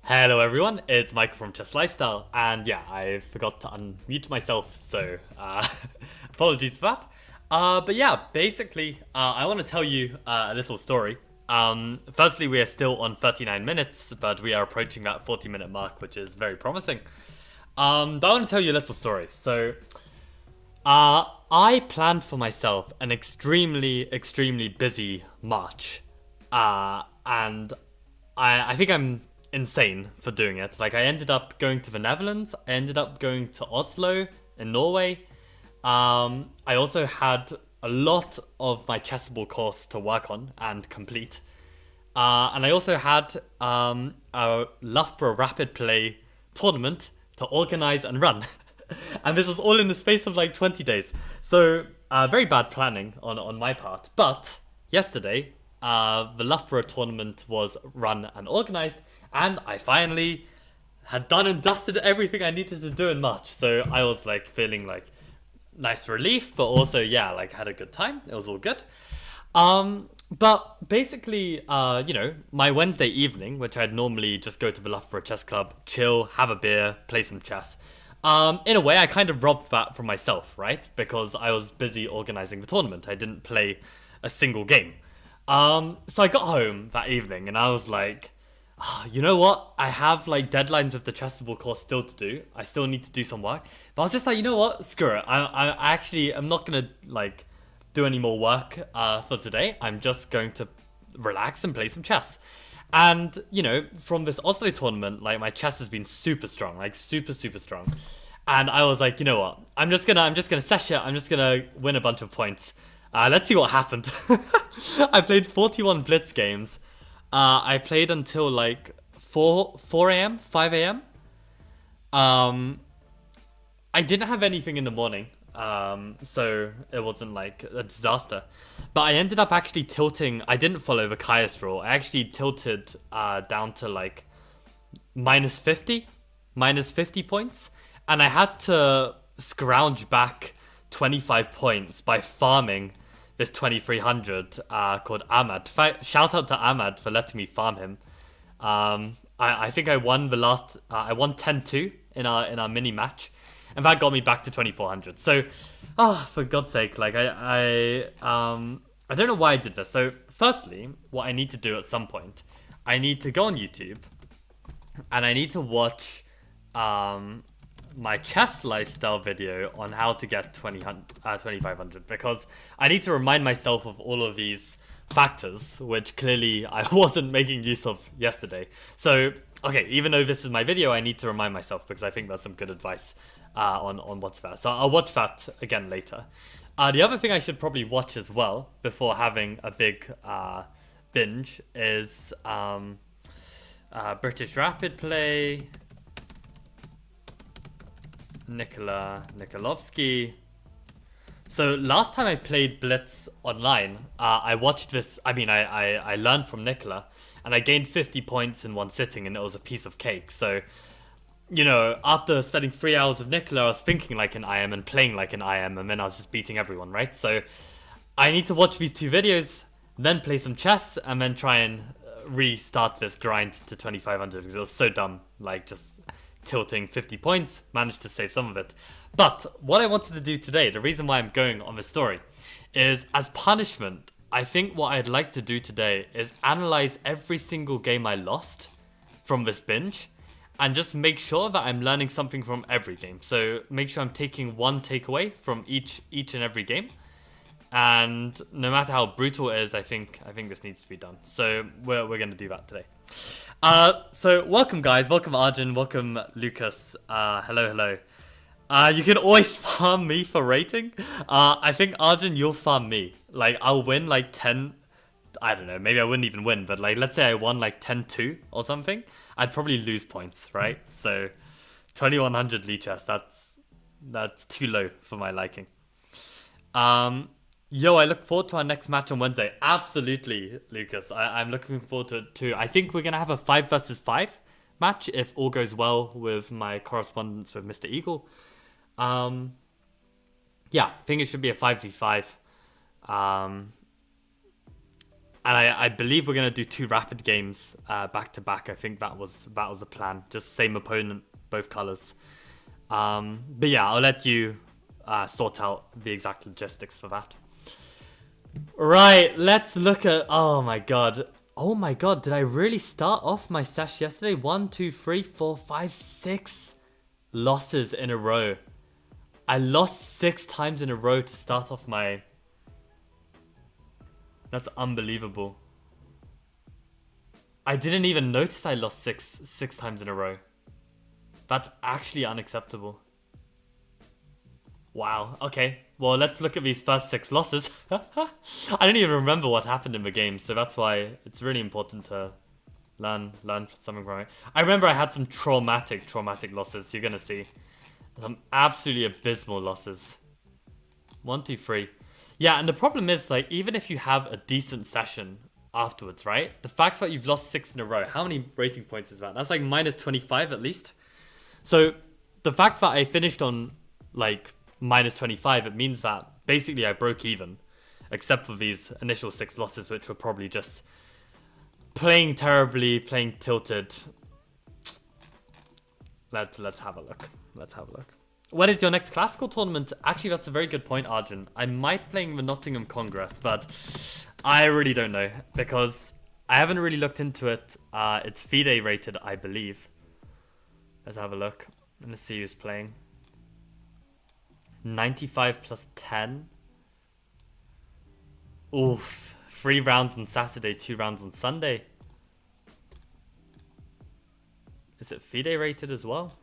Hello everyone, it's Michael from Chess Lifestyle, and yeah, I forgot to unmute myself, so apologies for that. But yeah, basically, I want to tell you a little story. Firstly, we are still on 39 minutes, but we are approaching that 40-minute mark, which is very promising. But I want to tell you a little story. So, I planned for myself an extremely busy March, and I think I'm insane for doing it. Like, I ended up going to the Netherlands, I ended up going to Oslo in Norway. I also had a lot of my Chessable course to work on and complete. And I also had a Loughborough Rapid Play tournament to organize and run. And this was all in the space of like 20 days. So, very bad planning on my part. But yesterday, the Loughborough tournament was run and organized, and I finally had done and dusted everything I needed to do in March. So I was like feeling like nice relief, but also, yeah, like had a good time. It was all good. But basically, my Wednesday evening, which I'd normally just go to the Loughborough Chess Club, chill, have a beer, play some chess. In a way, I kind of robbed that from myself, right? Because I was busy organizing the tournament. I didn't play a single game. So I got home that evening and I was like, you know what? I have like deadlines of the Chessable course still to do. I still need to do some work. But I was just like, you know what? Screw it. I actually am not gonna like do any more work for today. I'm just going to relax and play some chess. And from this Oslo tournament, like my chess has been super strong, like super strong. And I was like, you know what? I'm just gonna sesh it. I'm just gonna win a bunch of points. Let's see what happened. I played 41 Blitz games. I played until like 4 a.m., 5 a.m. I didn't have anything in the morning, so it wasn't like a disaster. But I ended up actually tilting. I didn't follow the Caius rule. I actually tilted down to like minus 50 points. And I had to scrounge back 25 points by farming this 2300 called Ahmad. Shout out to Ahmad for letting me farm him. I think I won the last. I won 10-2 in our mini match, and that got me back to 2400. So, for God's sake, like I don't know why I did this. So, firstly, what I need to do at some point, I need to go on YouTube, and I need to watch my chess lifestyle video on how to get 2500, because I need to remind myself of all of these factors, which clearly I wasn't making use of yesterday. So, okay, even though this is my video, I need to remind myself because I think there's some good advice on what's there. So I'll watch that again later. The other thing I should probably watch as well before having a big binge is British Rapid Play, Nikolovsky. So last time I played Blitz online, I watched this. I mean, I learned from Nikola, and I gained 50 points in one sitting, and it was a piece of cake. So, after spending 3 hours with Nikola, I was thinking like an IM and playing like an IM, and then I was just beating everyone, right? So I need to watch these two videos, then play some chess, and then try and restart this grind to 2500 because it was so dumb. Like, just tilting 50 points, managed to save some of it. But what I wanted to do today, the reason why I'm going on this story, is as punishment, I think what I'd like to do today is analyze every single game I lost from this binge and just make sure that I'm learning something from every game. So make sure I'm taking one takeaway from each and every game. And no matter how brutal it is, I think this needs to be done. So we're going to do that today. So welcome guys, welcome Arjun, welcome Lucas, hello. You can always farm me for rating. I think Arjun, you'll farm me. Like, I'll win like 10, I don't know, maybe I wouldn't even win, but like, let's say I won like 10-2 or something, I'd probably lose points, right? So 2100 Lichess, that's too low for my liking. Yo, I look forward to our next match on Wednesday. Absolutely, Lucas. I'm looking forward to it too. I think we're going to have a 5 versus 5 match if all goes well with my correspondence with Mr. Eagle. Yeah, I think it should be a 5v5. And I believe we're gonna do 2 rapid games back to back. I think that was the plan. Just same opponent, both colors. But yeah, I'll let you sort out the exact logistics for that. Right, let's look at. Oh my god. Oh my god, did I really start off my sesh yesterday? 1, 2, 3, 4, 5, 6 losses in a row. I lost 6 times in a row to start off my... That's unbelievable. I didn't even notice I lost six times in a row. That's actually unacceptable. Wow, okay. Well, let's look at these first 6 losses. I don't even remember what happened in the game, so that's why it's really important to learn something from it. I remember I had some traumatic losses. You're gonna see some absolutely abysmal losses. 1, 2, 3. Yeah, and the problem is, like, even if you have a decent session afterwards, right? The fact that you've lost 6 in a row, how many rating points is that? That's like minus 25 at least. So the fact that I finished on like minus 25, it means that basically I broke even, except for these initial 6 losses, which were probably just playing terribly, playing tilted. Let's have a look. When is your next classical tournament? Actually, that's a very good point, Arjun. I might playing the Nottingham Congress, but I really don't know because I haven't really looked into it. It's FIDE rated, I believe. Let's have a look. Let's see who's playing. 95 plus 10. Oof. 3 rounds on Saturday, 2 rounds on Sunday. Is it FIDE rated as well?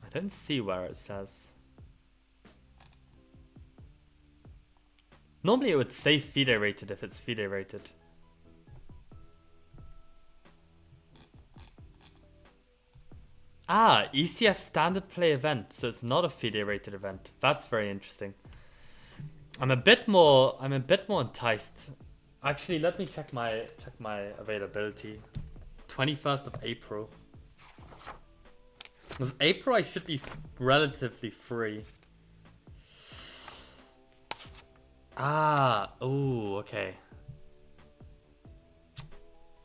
I don't see where it says. Normally it would say FIDE rated if it's FIDE rated. Ah, ECF standard play event, so it's not a FIDE rated event. That's very interesting. I'm a bit more enticed. Actually, let me check my availability. 21st of April. With April, I should be relatively free. Ah, oh, okay.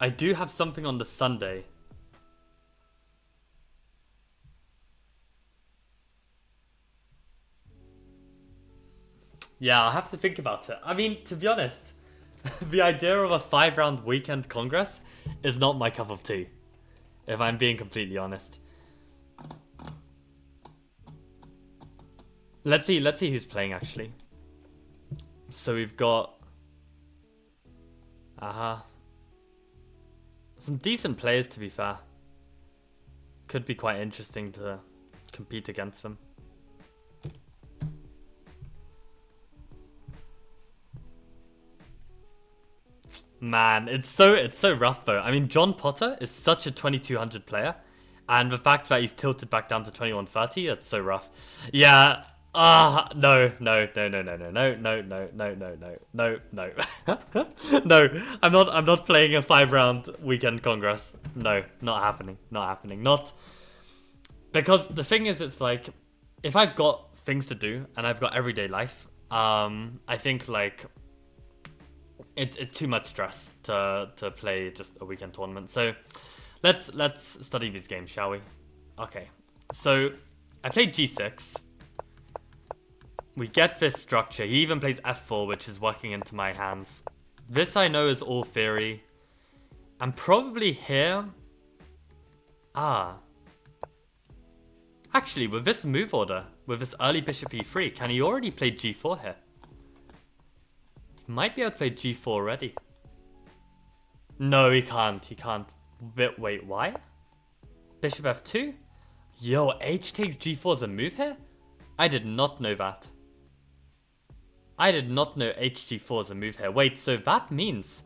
I do have something on the Sunday. Yeah, I'll have to think about it. I mean, to be honest, the idea of a 5-round weekend congress is not my cup of tea, if I'm being completely honest. Let's see who's playing actually. So we've got some decent players, to be fair. Could be quite interesting to compete against them. Man, it's so rough though. I mean, John Potter is such a 2200 player, and the fact that he's tilted back down to 2130, that's so rough. Yeah. No. No. No, I'm not playing a 5-round weekend congress. No, not happening. Not because the thing is, it's like if I've got things to do and I've got everyday life, I think like it's too much stress to play just a weekend tournament. So let's study these games, shall we? Okay. So I played G6. We get this structure. He even plays F4, which is working into my hands. This I know is all theory. And probably here... Actually, with this move order, with this early bishop e3, can he already play G4 here? He might be able to play G4 already. No, he can't. Wait, why? Bishop F2? Yo, H takes G4 as a move here? I did not know that. I did not know HG4 is a move here. Wait, so that means...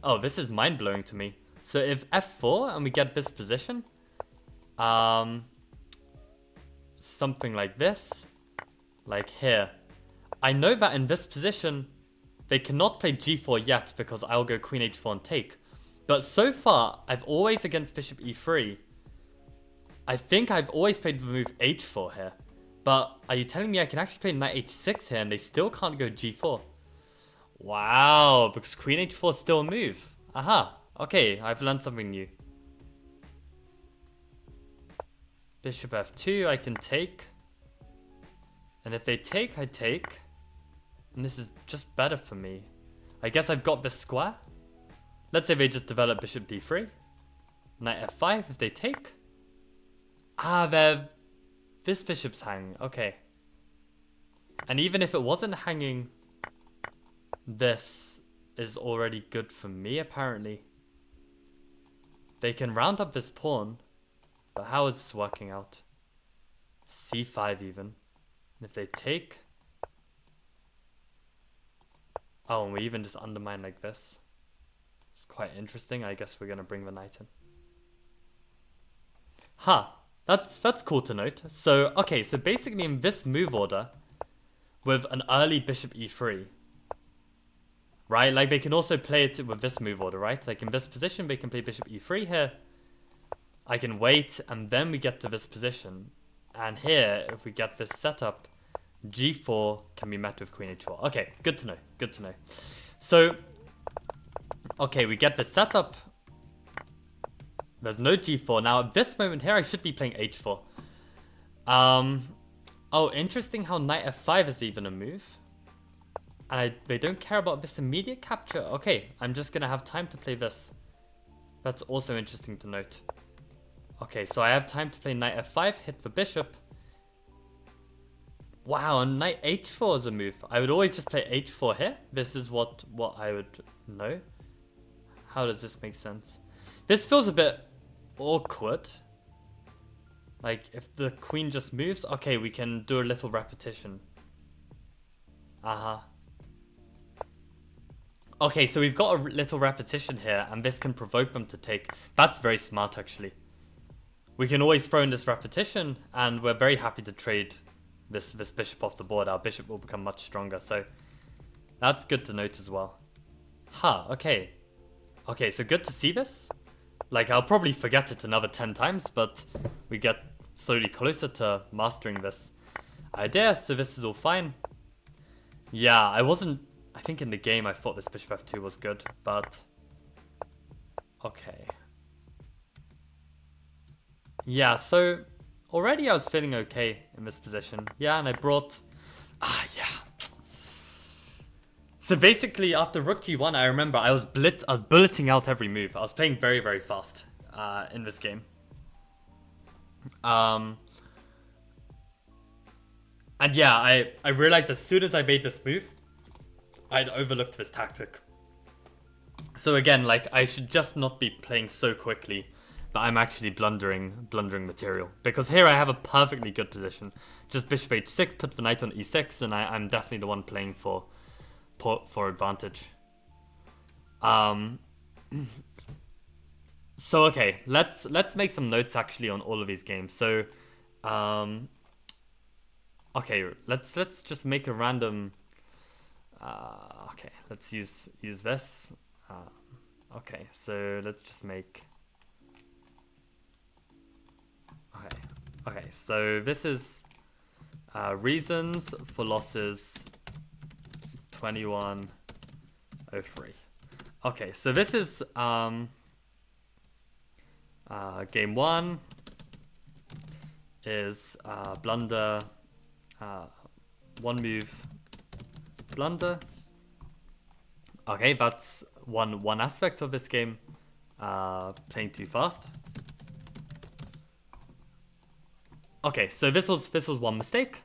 Oh, this is mind-blowing to me. So if F4 and we get this position... something like this. Like here. I know that in this position, they cannot play G4 yet because I'll go Queen H4 and take. But so far, I've always against Bishop E3. I think I've always played the move H4 here. But are you telling me I can actually play knight h6 here and they still can't go g4? Wow, because queen h4 is still a move. Aha, okay, I've learned something new. Bishop f2, I can take. And if they take, I take. And this is just better for me. I guess I've got this square. Let's say they just develop bishop d3. Knight f5 if they take. Ah, this bishop's hanging. Okay. And even if it wasn't hanging, this is already good for me, apparently. They can round up this pawn. But how is this working out? c5 even. And if they take... Oh, and we even just undermine like this. It's quite interesting. I guess we're going to bring the knight in. Huh. That's cool to note. So, okay, so basically in this move order, with an early bishop e3, right? Like, they can also play it with this move order, right? Like, in this position, they can play bishop e3 here. I can wait, and then we get to this position. And here, if we get this setup, g4 can be met with queen h4. Okay, good to know, good to know. So, okay, we get this setup. There's no g4. Now, at this moment here, I should be playing h4. Oh, interesting how knight f5 is even a move. And they don't care about this immediate capture. Okay, I'm just going to have time to play this. That's also interesting to note. Okay, so I have time to play knight f5, hit the bishop. Wow, and knight h4 is a move. I would always just play h4 here. This is what I would know. How does this make sense? This feels a bit awkward. Like, if the queen just moves, okay, we can do a little repetition. Okay, so we've got a little repetition here, and this can provoke them to take. That's very smart, actually. We can always throw in this repetition, and we're very happy to trade this bishop off the board. Our bishop will become much stronger, so that's good to note as well. Okay. Okay, so good to see this. Like, I'll probably forget it another 10 times, but we get slowly closer to mastering this idea, so this is all fine. Yeah, I think in the game I thought this bishop f2 was good, but... Okay. Yeah, so already I was feeling okay in this position. Yeah, and I brought... yeah. So basically, after rook g1, I remember I was bulleting out every move. I was playing very, very fast in this game. And yeah, I realized as soon as I made this move, I'd overlooked this tactic. So again, like, I should just not be playing so quickly that I'm actually blundering material. Because here I have a perfectly good position. Just bishop h6, put the knight on e6, and I'm definitely the one playing for advantage. So okay, let's make some notes actually on all of these games. So okay, let's just make a random okay, let's use this. Okay, so let's just make... Okay, so this is reasons for losses 2103. Okay, so this is game 1 is blunder, 1 move blunder. Okay, that's one aspect of this game, playing too fast. Okay, so this was one mistake.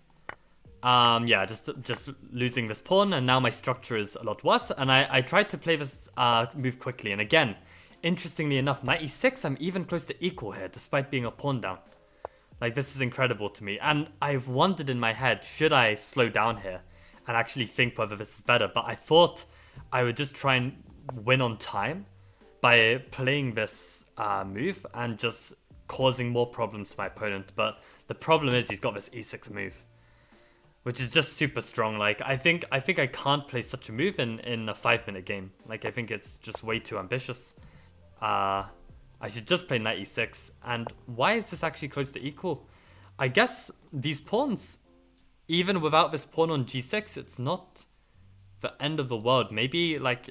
Yeah, just losing this pawn, and now my structure is a lot worse. And I tried to play this move quickly, and again, interestingly enough, knight e6, I'm even close to equal here, despite being a pawn down. Like, this is incredible to me. And I've wondered in my head, should I slow down here and actually think whether this is better? But I thought I would just try and win on time by playing this move and just causing more problems to my opponent. But the problem is he's got this e6 move, which is just super strong. Like, I think I can't play such a move in a 5-minute game. Like, I think it's just way too ambitious. I should just play knight e6. And why is this actually close to equal? I guess these pawns even without this pawn on g6, it's not the end of the world. Maybe like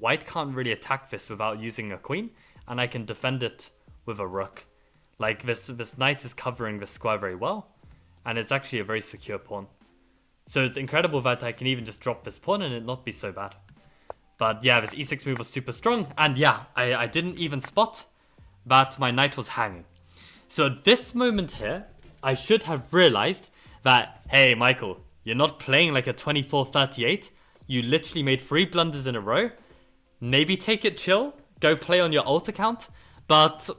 white can't really attack this without using a queen, and I can defend it with a rook. Like this knight is covering the square very well, and it's actually a very secure pawn. So it's incredible that I can even just drop this pawn and it not be so bad. But yeah, this e6 move was super strong, and yeah, I didn't even spot that my knight was hanging. So at this moment here, I should have realized that, hey Michael, you're not playing like a 24-38. You literally made 3 blunders in a row. Maybe take it chill, go play on your alt account. But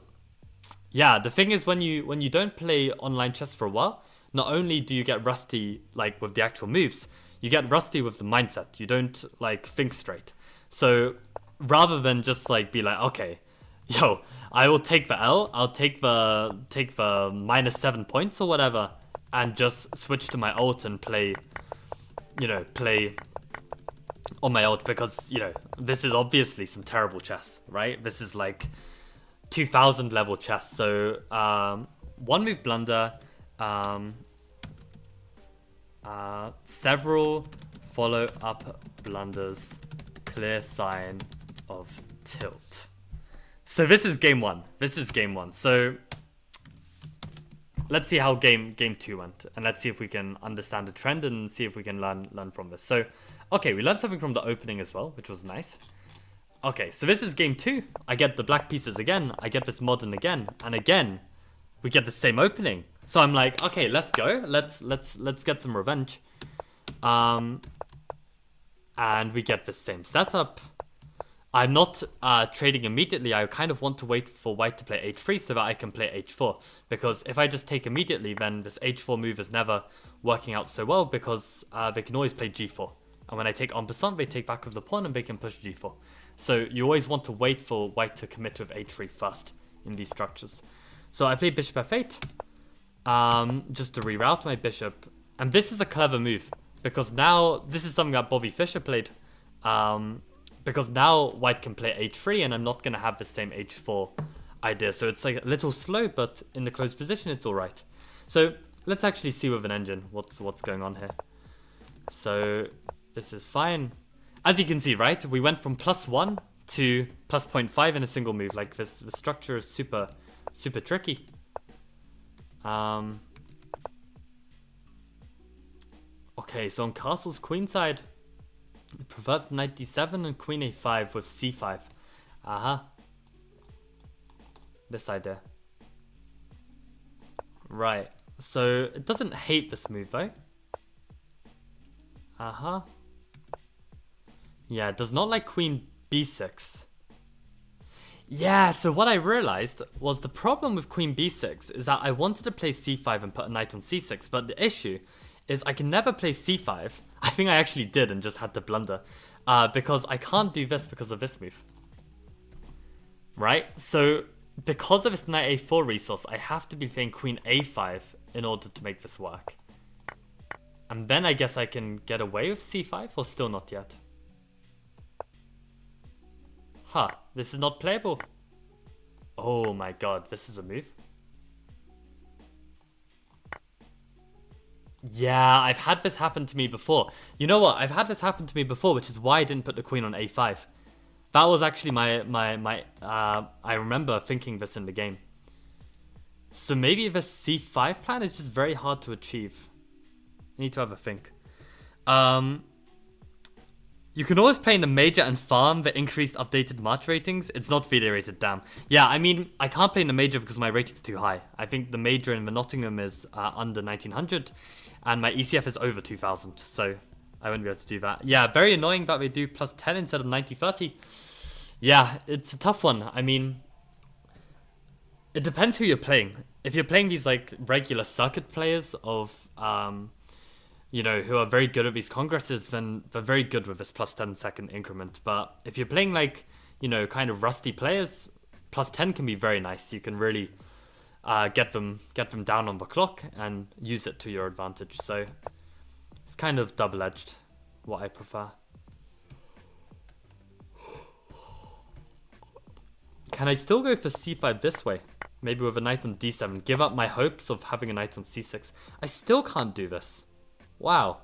yeah, the thing is, when you don't play online chess for a while, not only do you get rusty like with the actual moves, you get rusty with the mindset. You don't like think straight. So rather than just like be like, okay, yo, I will take the L, I'll take the -7 points or whatever, and just switch to my alt and play on my alt, because this is obviously some terrible chess, right? This is like 2000 level chess. So one move blunder, several follow up blunders, clear sign of tilt. So this is game one. So let's see how game 2 went, and let's see if we can understand the trend and see if we can learn from this. So okay, we learned something from the opening as well, which was nice. Okay, so this is game 2. I get the black pieces again. I get this modern again, and again we get the same opening. So I'm like, okay, let's go. Let's get some revenge. And we get the same setup. I'm not trading immediately. I kind of want to wait for white to play h3 so that I can play h4. Because if I just take immediately, then this h4 move is never working out so well, because they can always play g4. And when I take en passant, they take back with the pawn and they can push g4. So you always want to wait for white to commit with h3 first in these structures. So I play bishop f8 just to reroute my bishop. And this is a clever move, because now this is something that Bobby Fischer played. Because now white can play h3 and I'm not going to have the same h4 idea. So it's like a little slow, but in the closed position, it's all right. So let's actually see with an engine what's going on here. So this is fine. As you can see, right, we went from +1 to +0.5 in a single move. Like this, the structure is super tricky. Okay, so on castle's queenside, it prefers knight d7 and queen a5 with c5. This idea. Right, so it doesn't hate this move though. Yeah, it does not like queen b6. Yeah, so what I realized was the problem with queen b6 is that I wanted to play c5 and put a knight on c6, but the issue is I can never play c5. I think I actually did and just had to blunder, because I can't do this because of this move. Right? So because of this knight a4 resource, I have to be playing queen a5 in order to make this work. And then I guess I can get away with c5, or still not yet. This is not playable. Oh my god, this is a move. Yeah, I've had this happen to me before. You know what? I've had this happen to me before, which is why I didn't put the queen on a5. That was actually I remember thinking this in the game. So maybe the c5 plan is just very hard to achieve. I need to have a think. You can always play in the major and farm the increased updated March ratings. It's not VD rated, damn. Yeah, I mean, I can't play in the major because my rating's too high. I think the major in the Nottingham is under 1900, and my ECF is over 2000, so I wouldn't be able to do that. Yeah, very annoying that they do +10 instead of 90-30. Yeah, it's a tough one. I mean, it depends who you're playing. If you're playing these like regular circuit players of who are very good at these congresses, then they're very good with this +10 second increment. But if you're playing like, kind of rusty players, +10 can be very nice. You can really get them down on the clock and use it to your advantage. So it's kind of double-edged, what I prefer. Can I still go for c5 this way? Maybe with a knight on d7. Give up my hopes of having a knight on c6. I still can't do this. Wow.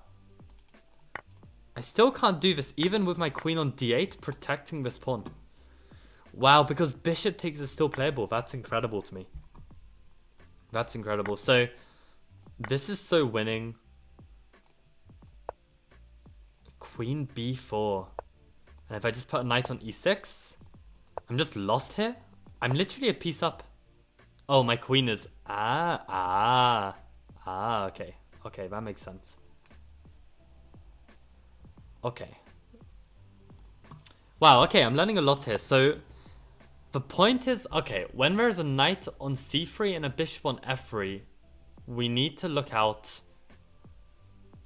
I still can't do this even with my queen on d8 protecting this pawn. Wow, because bishop takes is still playable. That's incredible to me. That's incredible. So this is so winning. Queen b4. And if I just put a knight on e6, I'm just lost here. I'm literally a piece up. Oh, my queen is... okay. Okay, that makes sense. Okay. Wow, okay, I'm learning a lot here. So, the point is... Okay, when there's a knight on c3 and a bishop on f3, we need to look out...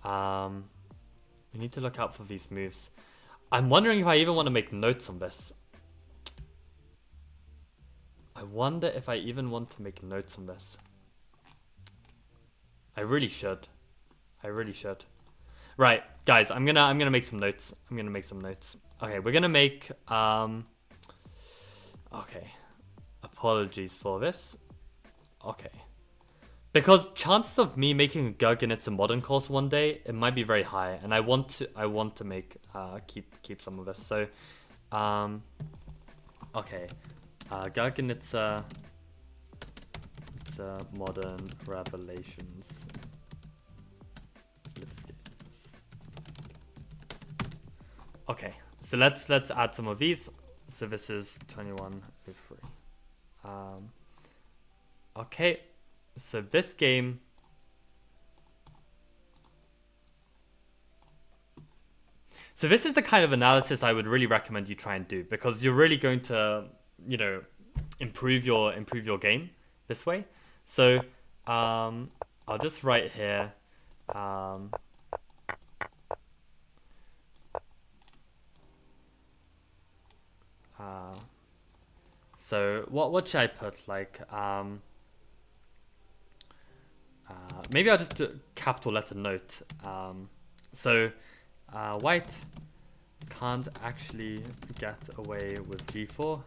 we need to look out for these moves. I'm wondering if I even want to make notes on this. I wonder if I even want to make notes on this. I really should. I really should. Right, guys, I'm gonna make some notes. I'm gonna make some notes. Okay, we're gonna make okay. Apologies for this. Okay. Because chances of me making a Gurgenitsa modern course one day, it might be very high, and I want to make keep some of this. So okay. Gurgenitsa modern revelations. Okay, so let's add some of these. So this is 2103. Okay, so this game. So this is the kind of analysis I would really recommend you try and do, because you're really going to, you know, improve your game this way. So I'll just write here. So what should I put? Like maybe I'll just do a capital letter note. So white can't actually get away with g4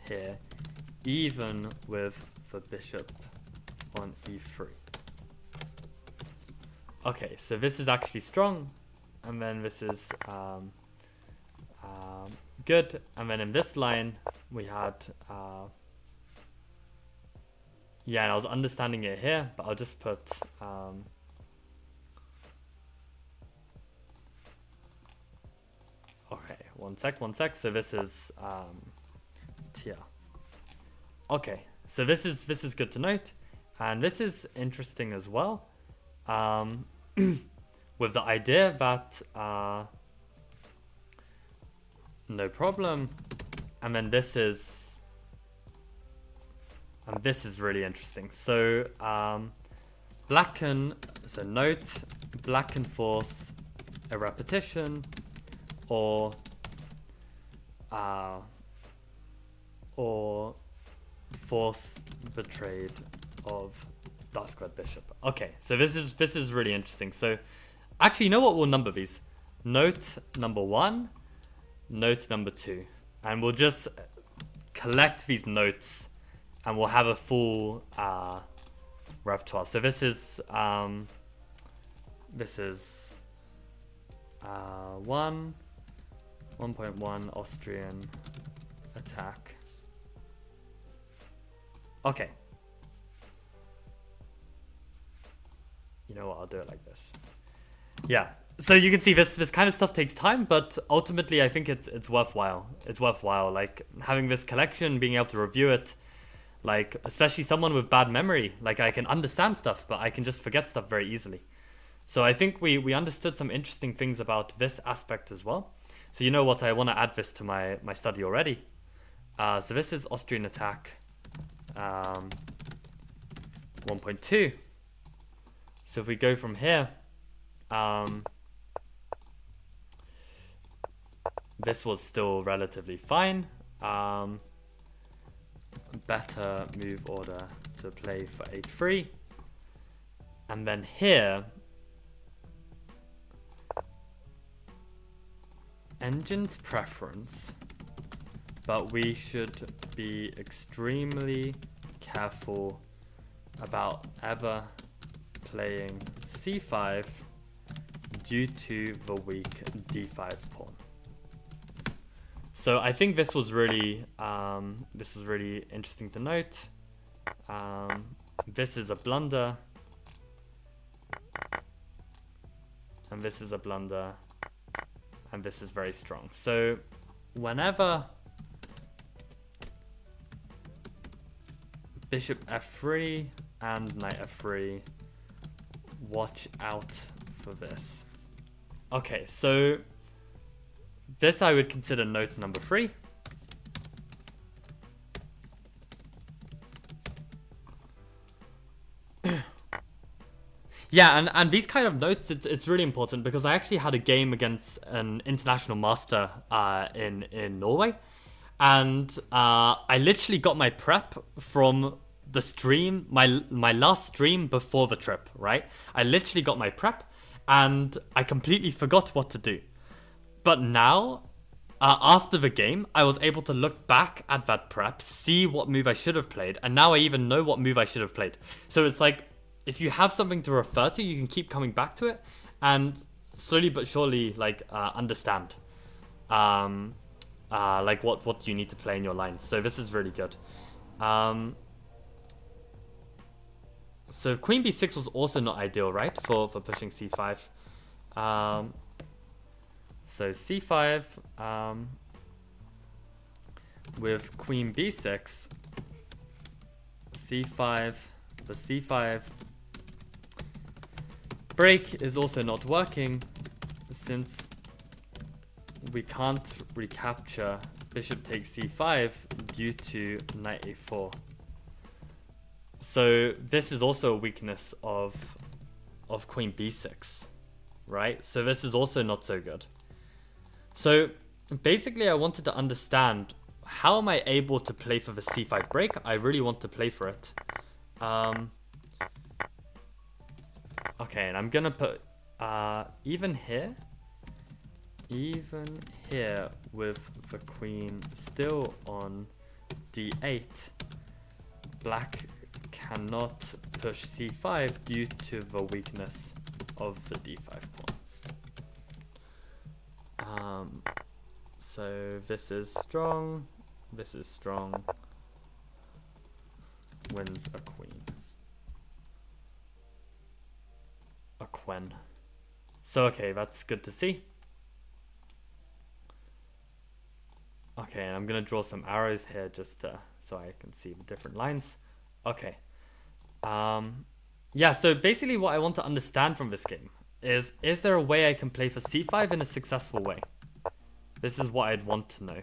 here, even with the bishop on e3. Okay, so this is actually strong, and then this is good, and then in this line we had yeah, and I was understanding it here, but I'll just put okay, one sec. So this is tier. Okay, so this is good to note, and this is interesting as well, with the idea that no problem, and then this is really interesting. So black can force a repetition, or force the trade of dark squared bishop. Okay, so this is really interesting. So actually, you know what? We'll number these. Note number 1, note number 2, and we'll just collect these notes, and we'll have a full repertoire. So this is 1, 1.1 Austrian attack. Okay. You know what? I'll do it like this. Yeah. So you can see this kind of stuff takes time, but ultimately I think it's worthwhile. It's worthwhile. Like having this collection, being able to review it, like especially someone with bad memory. Like I can understand stuff, but I can just forget stuff very easily. So I think we understood some interesting things about this aspect as well. So you know what? I want to add this to my study already. So this is Austrian attack 1.2. So if we go from here, this was still relatively fine. Better move order to play for h3. And then here, engine's preference, but we should be extremely careful about ever playing c5 due to the weak d5 pawn. So I think this was really interesting to note. This is a blunder, and this is a blunder, and this is very strong. So whenever bishop f3 and knight f3, watch out for this. Okay, so this I would consider note number 3. Yeah, and these kind of notes, it's really important because I actually had a game against an international master in Norway, and I literally got my prep from the stream, my last stream before the trip, right? I literally got my prep, and I completely forgot what to do. But now, after the game, I was able to look back at that prep, see what move I should have played, and now I even know what move I should have played. So it's like, if you have something to refer to, you can keep coming back to it, and slowly but surely, like, understand, like what you need to play in your lines. So this is really good. So queen b6 was also not ideal, right, for pushing c5. So c5 with queen b6, c5, the c5 break is also not working since we can't recapture bishop takes c5 due to knight a4. So this is also a weakness of queen b6, right? So this is also not so good. So basically I wanted to understand, how am I able to play for the c5 break? I really want to play for it. Okay, and I'm gonna put even here with the queen still on d8, black cannot push c5 due to the weakness of the d5 pawn. So this is strong, wins a queen. A quen. So okay, that's good to see. Okay, and I'm gonna draw some arrows here just so I can see the different lines. Okay. Yeah, so basically what I want to understand from this game is there a way I can play for c5 in a successful way? This is what I'd want to know.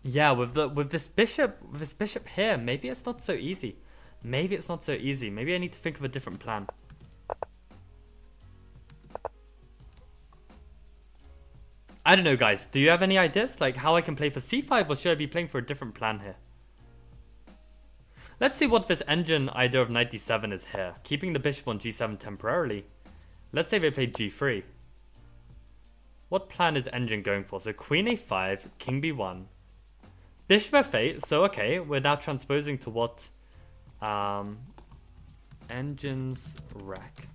Yeah, with this bishop here, maybe it's not so easy. Maybe I need to think of a different plan. I don't know, guys. Do you have any ideas? Like how I can play for c5, or should I be playing for a different plan here? Let's see what this engine idea of knight d7 is here. Keeping the bishop on g7 temporarily. Let's say they play g3. What plan is engine going for? So queen a5, king b1. Bishop f8, so okay, we're now transposing to what engine's wreck.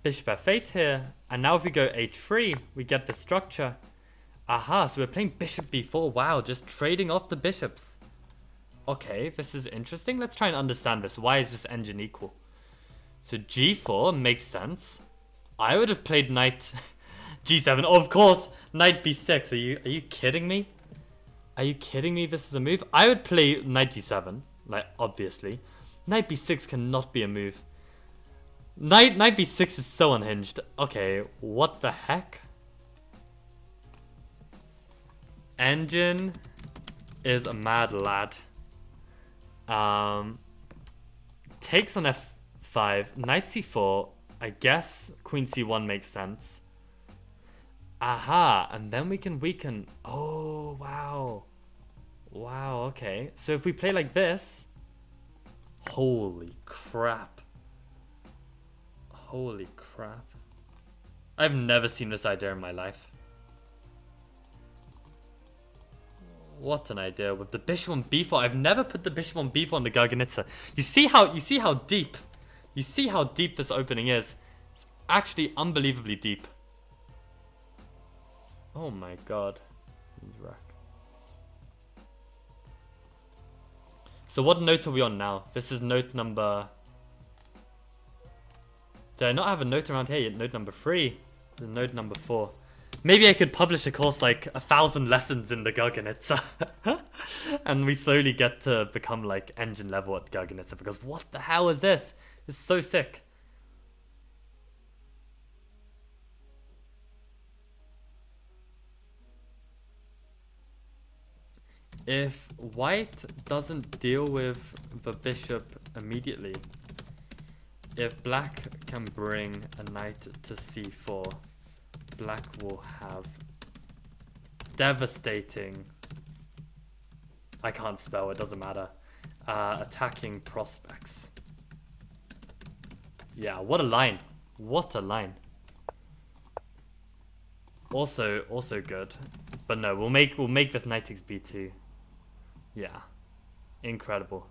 Bishop f8 here, and now if we go h3, we get the structure. Aha, so we're playing bishop b4, wow, just trading off the bishops. Okay, this is interesting, let's try and understand this. Why is this engine equal? So g4 makes sense. I would have played knight g7, of course, knight b6, are you kidding me? Are you kidding me? This is a move? I would play knight g7, like, obviously. Knight b6 cannot be a move. Knight b6 is so unhinged. Okay, what the heck? Engine is a mad lad. Takes on f5, knight c4. I guess queen c1 makes sense. Aha, and then we can weaken. Oh, wow. Wow, okay. So if we play like this... Holy crap. Holy crap. I've never seen this idea in my life. What an idea with the bishop on b4. I've never put the bishop on b4 on the Garganitsa. You see how deep this opening is. It's actually unbelievably deep. Oh my god. So what note are we on now? This is note number... Did I not have a note around here yet? Note number 3. Note number 4. Maybe I could publish a course like 1,000 lessons in the Garganitsa. And we slowly get to become like engine level at Garganitsa, because what the hell is this? It's so sick. If white doesn't deal with the bishop immediately, if black can bring a knight to c4, black will have devastating, I can't spell, it doesn't matter, attacking prospects. Yeah, what a line. What a line. Also good. But no, we'll make this knight takes b2. Yeah. Incredible.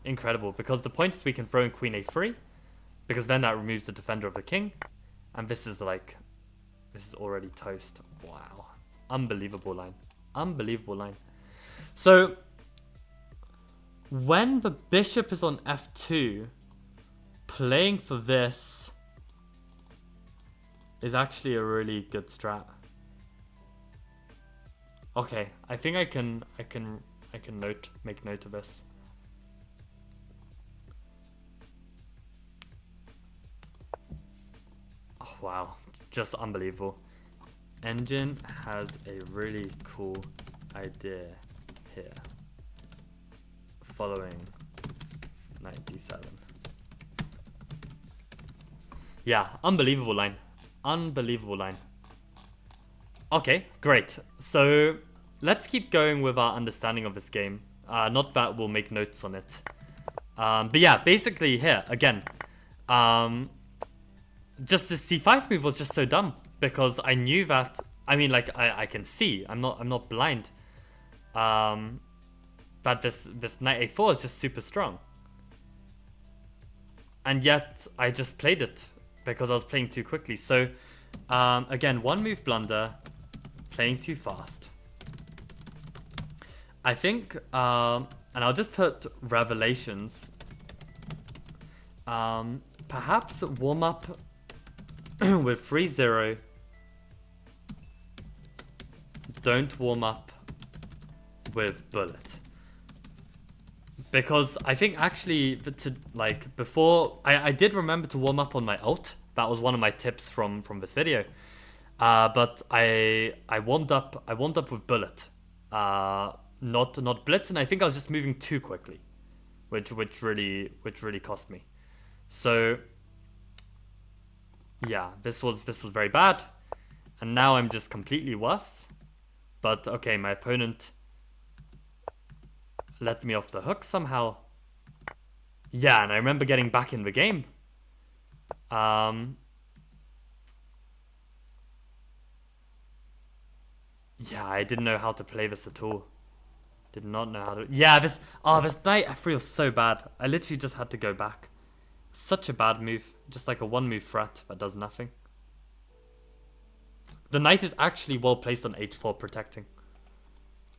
Incredible, because the point is we can throw in queen a3, because then that removes the defender of the king, and this is like, this is already toast. Wow. Unbelievable line. Unbelievable line. So, when the bishop is on f2, playing for this is actually a really good strat. Okay, I think I can make note of this. Oh, wow, just unbelievable. Engine has a really cool idea here. Following knight d7. Yeah, unbelievable line. Unbelievable line. Okay, great. So let's keep going with our understanding of this game. Not that we'll make notes on it. But yeah, basically here, again, just this c5 move was just so dumb, because I knew that, I mean, like, I can see, I'm not blind, that this knight a4 is just super strong. And yet, I just played it, because I was playing too quickly. So, again, one move blunder, playing too fast. I think, and I'll just put revelations. Perhaps warm up with 3-0. Don't warm up with bullet. Because I think actually, before, I did remember to warm up on my ult. That was one of my tips from this video. But I warmed up with bullet. Not blitz, and I think I was just moving too quickly, which really cost me. So yeah, this was very bad, and now I'm just completely worse. But okay, my opponent let me off the hook somehow. Yeah, and I remember getting back in the game. Yeah, I didn't know how to play this at all. Did not know how to... Yeah, this knight I feel so bad. I literally just had to go back. Such a bad move. Just like a one move threat that does nothing. The knight is actually well placed on h4 protecting.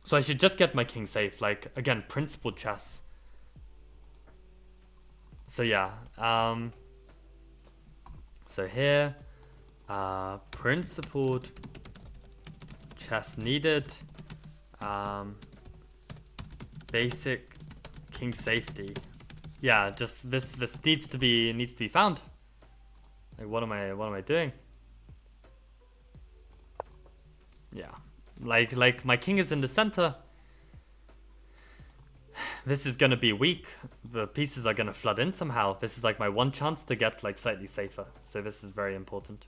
So I should just get my king safe. Like, again, principled chess. So yeah. So here. Principled chess needed. Basic king safety. Yeah, just this needs to be found. Like, what am I doing? Yeah, like my king is in the center. This is gonna be weak. The pieces are gonna flood in somehow. This is like my one chance to get like slightly safer. So this is very important.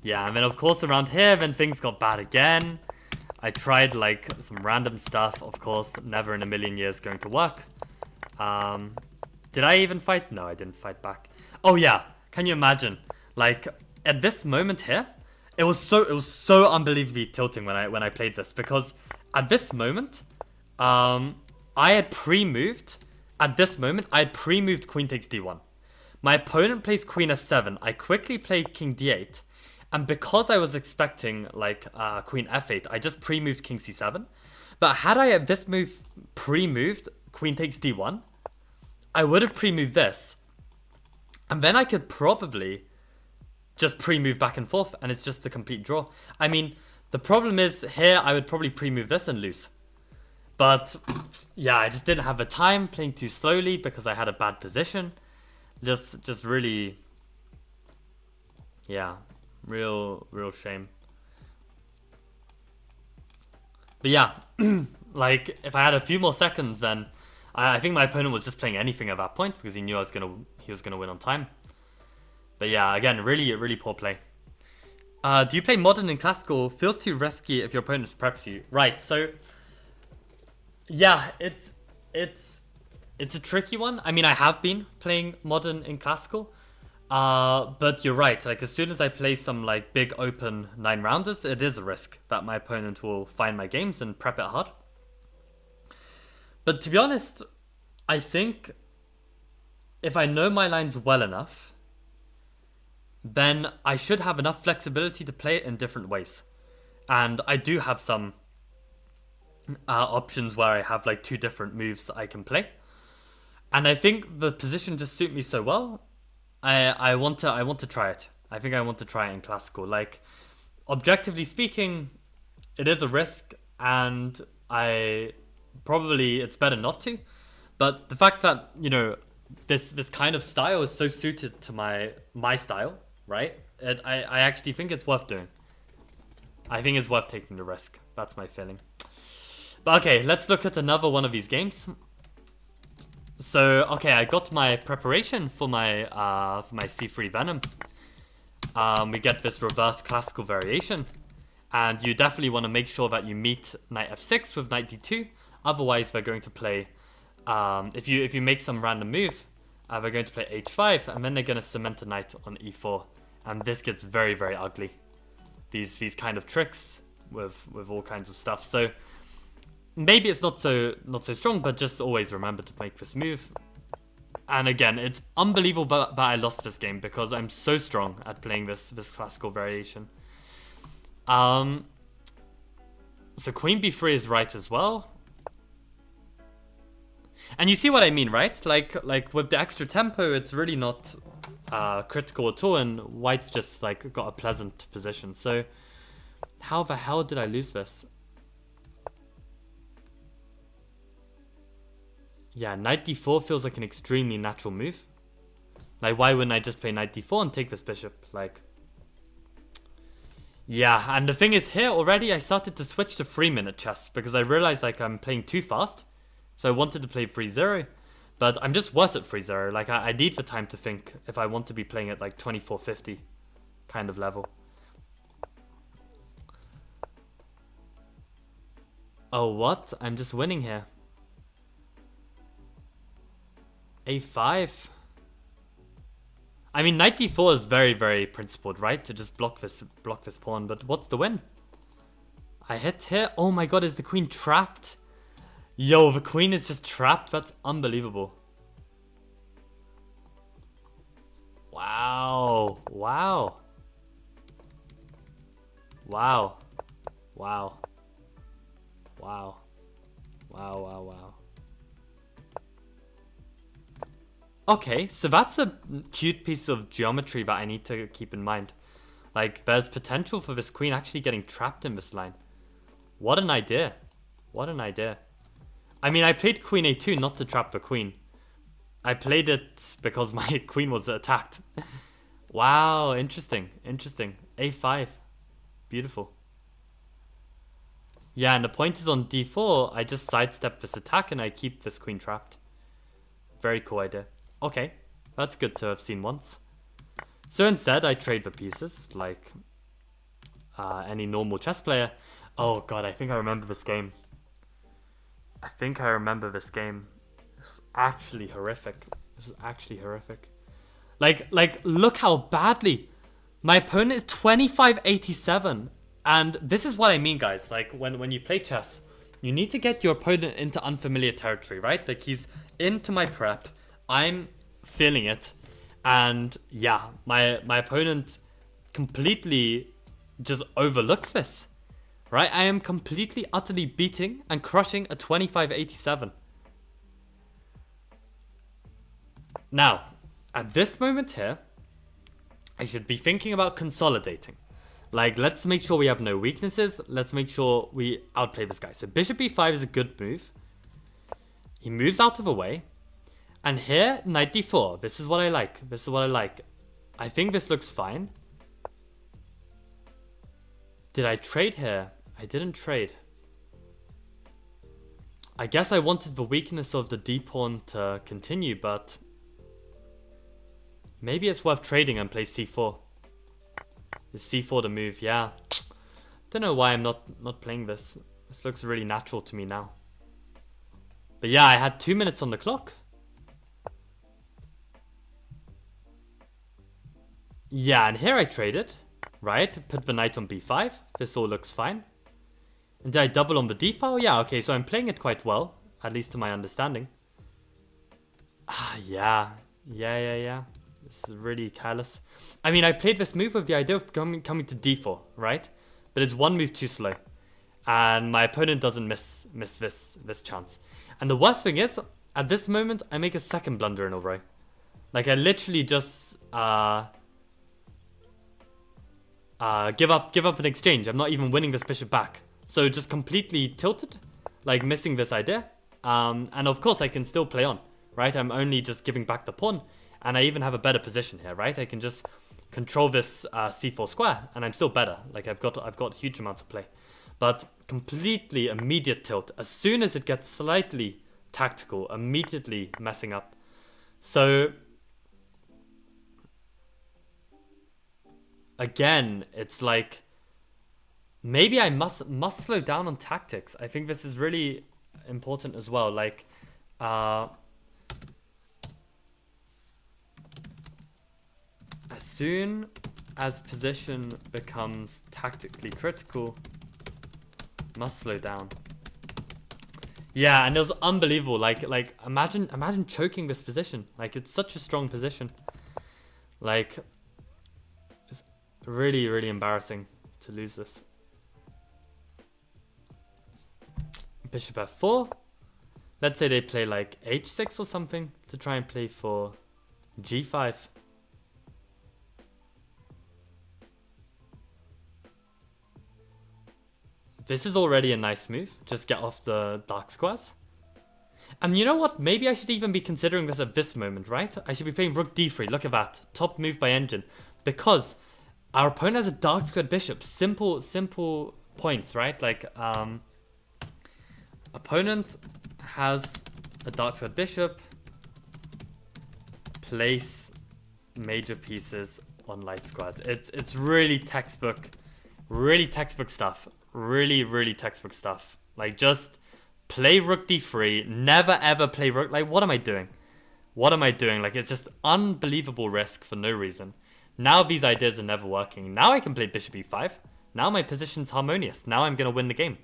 Yeah, and then of course around here, then things got bad again. I tried like some random stuff, of course, never in a million years going to work. Did I even fight? No, I didn't fight back. Oh yeah, can you imagine? Like at this moment here, it was so unbelievably tilting when I played this, because at this moment, I had pre-moved. At this moment, I had pre-moved queen takes d1. My opponent plays queen f7. I quickly played king d8. And because I was expecting like queen f8, I just pre-moved king c7. But had I at this move pre-moved queen takes d1, I would have pre-moved this. And then I could probably just pre-move back and forth, and it's just a complete draw. I mean, the problem is here I would probably pre-move this and lose. But yeah, I just didn't have the time, playing too slowly because I had a bad position. Just really, yeah, real shame. But yeah, like if I had a few more seconds, then I think my opponent was just playing anything at that point because he knew he was gonna win on time. But yeah, again, really poor play. Do you play modern and classical? Feels too risky if your opponent preps you. Right, so yeah, it's a tricky one. I mean, I have been playing modern and classical. But you're right, like as soon as I play some like big open 9-rounders, it is a risk that my opponent will find my games and prep it hard. But to be honest, I think if I know my lines well enough, then I should have enough flexibility to play it in different ways. And I do have some options where I have like 2 different moves that I can play. And I think the position just suits me so well. I want to try it. I think I want to try it in classical. Like, objectively speaking, it is a risk, and it's better not to. But the fact that, you know, this kind of style is so suited to my style, right? I actually think it's worth doing. I think it's worth taking the risk. That's my feeling. But okay, let's look at another one of these games. So, okay, I got my preparation for my c3 Venom. We get this reverse classical variation. And you definitely want to make sure that you meet knight f6 with knight d2. Otherwise, they're going to play... if you make some random move, they're going to play h5, and then they're going to cement a knight on e4. And this gets very ugly. These kind of tricks with all kinds of stuff. So... maybe it's not so strong, but just always remember to make this move. And again, it's unbelievable that I lost this game because I'm so strong at playing this classical variation. So queen b3 is right as well. And you see what I mean, right? Like with the extra tempo, it's really not critical at all, and white's just like got a pleasant position. So how the hell did I lose this? Yeah, knight d4 feels like an extremely natural move. Like, why wouldn't I just play knight d4 and take this bishop? Like, yeah, and the thing is here already I started to switch to 3-minute chess because I realized like I'm playing too fast. So I wanted to play 3-0, but I'm just worse at 3-0. Like, I need the time to think if I want to be playing at like 24-50 kind of level. Oh, what? I'm just winning here. a5. I mean, knight d4 is very principled, right? To just block this pawn. But what's the win? I hit here. Oh my god, is the queen trapped? Yo, the queen is just trapped. That's unbelievable. Wow. Wow. Wow. Wow. Wow. Wow. Okay, so that's a cute piece of geometry that I need to keep in mind. Like, there's potential for this queen actually getting trapped in this line. What an idea. What an idea. I mean, I played queen a2 not to trap the queen. I played it because my queen was attacked. Wow, interesting. a5. Beautiful. Yeah, and the point is on d4, I just sidestep this attack and I keep this queen trapped. Very cool idea. Okay, that's good to have seen once. So instead, I trade the pieces, like any normal chess player. Oh god, I think I remember this game. I think I remember this game. This was actually horrific. This was actually horrific. Like, look how badly. My opponent is 2587. And this is what I mean, guys. Like, when you play chess, you need to get your opponent into unfamiliar territory, right? Like, he's into my prep. I'm feeling it. And yeah, my opponent completely just overlooks this. Right? I am completely, utterly beating and crushing a 2587. Now, at this moment here, I should be thinking about consolidating. Like, let's make sure we have no weaknesses. Let's make sure we outplay this guy. So bishop e5 is a good move. He moves out of the way. And here, knight d4. This is what I like. This is what I like. I think this looks fine. Did I trade here? I didn't trade. I guess I wanted the weakness of the d-pawn to continue, but maybe it's worth trading and play c4. Is c4 the move? Yeah. Don't know why I'm not playing this. This looks really natural to me now. But yeah, I had 2 minutes on the clock. Yeah, and here I traded, right? Put the knight on b5. This all looks fine. And did I double on the d file? Yeah, okay, so I'm playing it quite well, at least to my understanding. Ah, yeah. Yeah. This is really careless. I mean, I played this move with the idea of coming to d4, right? But it's one move too slow. And my opponent doesn't miss this chance. And the worst thing is, at this moment, I make a second blunder in a row. Like, I literally just give up an exchange. I'm not even winning this bishop back. So just completely tilted, like missing this idea. And of course I can still play on, right? I'm only just giving back the pawn. And I even have a better position here, right? I can just control this c4 square and I'm still better. Like I've got huge amounts of play. But completely immediate tilt. As soon as it gets slightly tactical, immediately messing up. So again, it's like maybe I must slow down on tactics. I think this is really important as well. Like, as soon as position becomes tactically critical, must slow down. Yeah, and it was unbelievable. Like imagine choking this position. Like it's such a strong position. Like it's really, really embarrassing to lose this. Bishop f4. Let's say they play like h6 or something to try and play for g5. This is already a nice move. Just get off the dark squares. And you know what? Maybe I should even be considering this at this moment, right? I should be playing rook d3. Look at that. Top move by Engine. Because our opponent has a dark squared bishop. Simple points, right? Like, opponent has a dark squared bishop. Place major pieces on light squares. It's really textbook stuff. Really textbook stuff. Like just play rook d3. Never ever play rook. Like what am I doing? Like it's just unbelievable risk for no reason. Now these ideas are never working. Now I can play bishop e5. Now my position's harmonious. Now I'm gonna win the game.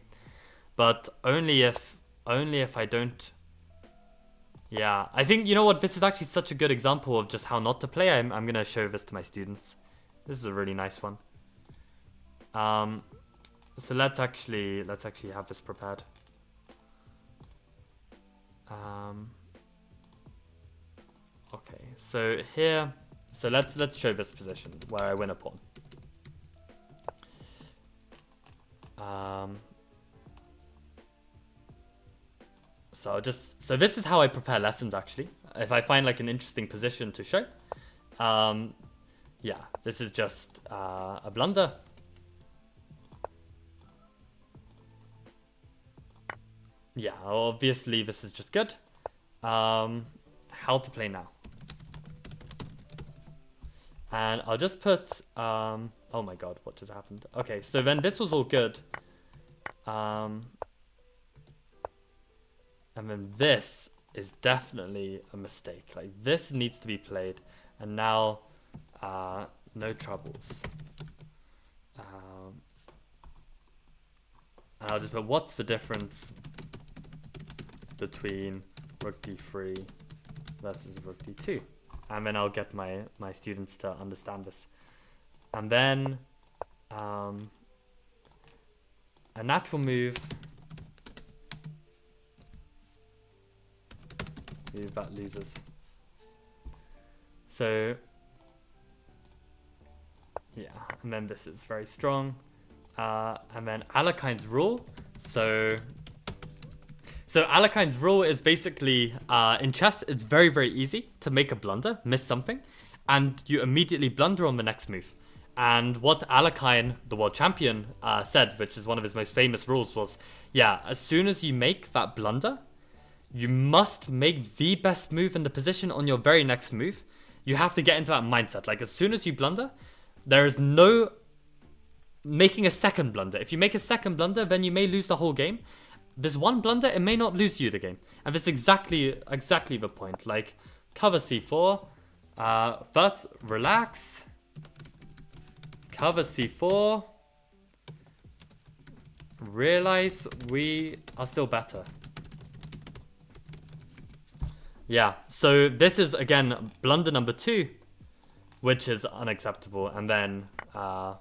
But only if I don't. Yeah, I think, you know what, this is actually such a good example of just how not to play. I'm gonna show this to my students. This is a really nice one. So let's actually have this prepared. Okay, so here, so let's show this position where I win a pawn. So this is how I prepare lessons actually. If I find like an interesting position to show. Yeah, this is just a blunder. Yeah, obviously this is just good. How to play now. And I'll just put, oh my god, what just happened? Okay, so then this was all good. And then this is definitely a mistake. Like, this needs to be played. And now, no troubles. And I'll just put, what's the difference between rook d3 versus rook d2? And then I'll get my students to understand this. And then a natural move that loses. So yeah, and then this is very strong. And then Alekhine's rule. So Alekhine's rule is basically, in chess, it's very, very easy to make a blunder, miss something, and you immediately blunder on the next move. And what Alekhine, the world champion, said, which is one of his most famous rules, was, yeah, as soon as you make that blunder, you must make the best move in the position on your very next move. You have to get into that mindset. Like, as soon as you blunder, there is no making a second blunder. If you make a second blunder, then you may lose the whole game. This one blunder, it may not lose you the game. And that's exactly the point. Like, cover c4. First, relax. Cover c4. Realize we are still better. Yeah, so this is, again, blunder number 2, which is unacceptable. And then, now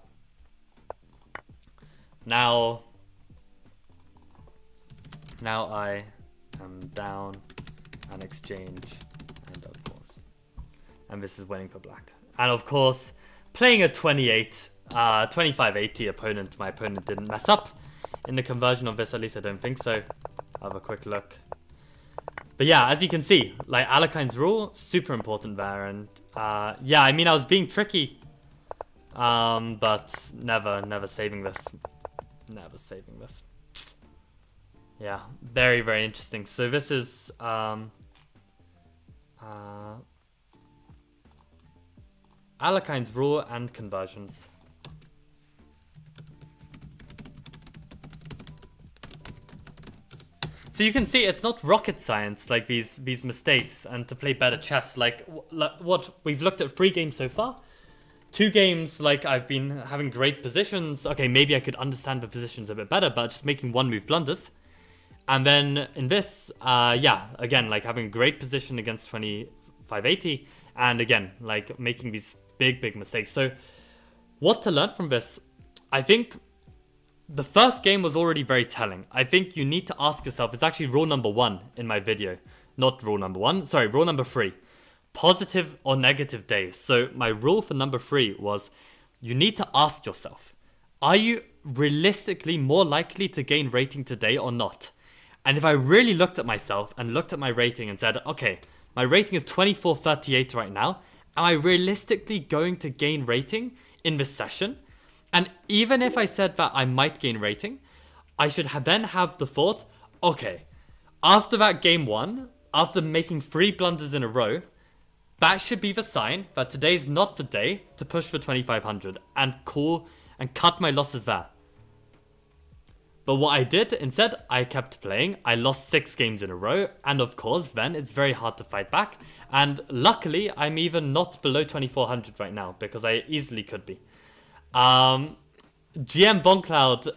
I am down and exchange, and of course. And this is winning for black. And of course, playing a 2580 opponent, my opponent didn't mess up in the conversion of this, at least I don't think so. I'll have a quick look. But yeah, as you can see, like, Alekhine's rule, super important there. And yeah, I mean, I was being tricky, but never saving this. Never saving this. Yeah, very, very interesting. So this is Alekhine's rule and conversions. So you can see it's not rocket science, like these mistakes, and to play better chess. Like what we've looked at 3 games so far. 2 games, like, I've been having great positions. Okay, maybe I could understand the positions a bit better, but just making 1 move blunders. And then in this, yeah, again, like, having a great position against 2580, and again, like, making these big mistakes. So what to learn from this? I think the first game was already very telling. I think you need to ask yourself, it's actually rule number 1 in my video. Not rule number 1, sorry, rule number 3. Positive or negative days. So my rule for number 3 was, you need to ask yourself, are you realistically more likely to gain rating today or not? And if I really looked at myself and looked at my rating and said, okay, my rating is 2438 right now, am I realistically going to gain rating in this session? And even if I said that I might gain rating, I should then have the thought, okay, after that game 1, after making 3 blunders in a row, that should be the sign that today's not the day to push for 2500 and call and cut my losses there. But what I did, instead, I kept playing. I lost 6 games in a row, and of course, then it's very hard to fight back. And luckily, I'm even not below 2400 right now, because I easily could be. GM Boncloud,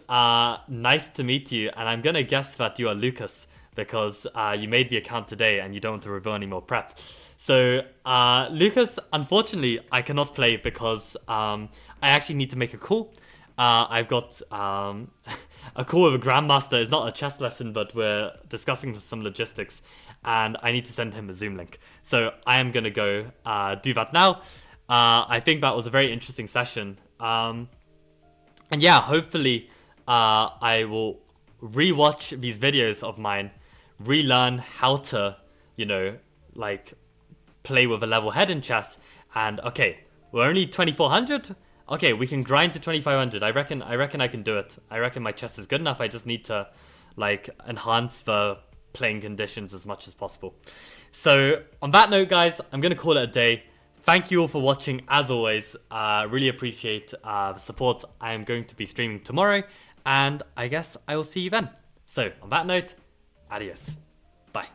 nice to meet you, and I'm gonna guess that you are Lucas, because you made the account today and you don't want to reveal any more prep. So, Lucas, unfortunately, I cannot play because I actually need to make a call. I've got a call with a grandmaster. It's not a chess lesson, but we're discussing some logistics, and I need to send him a Zoom link. So I am gonna go do that now. I think that was a very interesting session. And yeah, hopefully I will rewatch these videos of mine, relearn how to, you know, like, play with a level head in chess. And okay, we're only 2400. Okay, we can grind to 2500. I reckon I can do it. I reckon my chess is good enough. I just need to, like, enhance the playing conditions as much as possible. So on that note, guys, I'm gonna call it a day. Thank you all for watching, as always. Really appreciate the support. I am going to be streaming tomorrow and I guess I will see you then. So on that note, adios. Bye.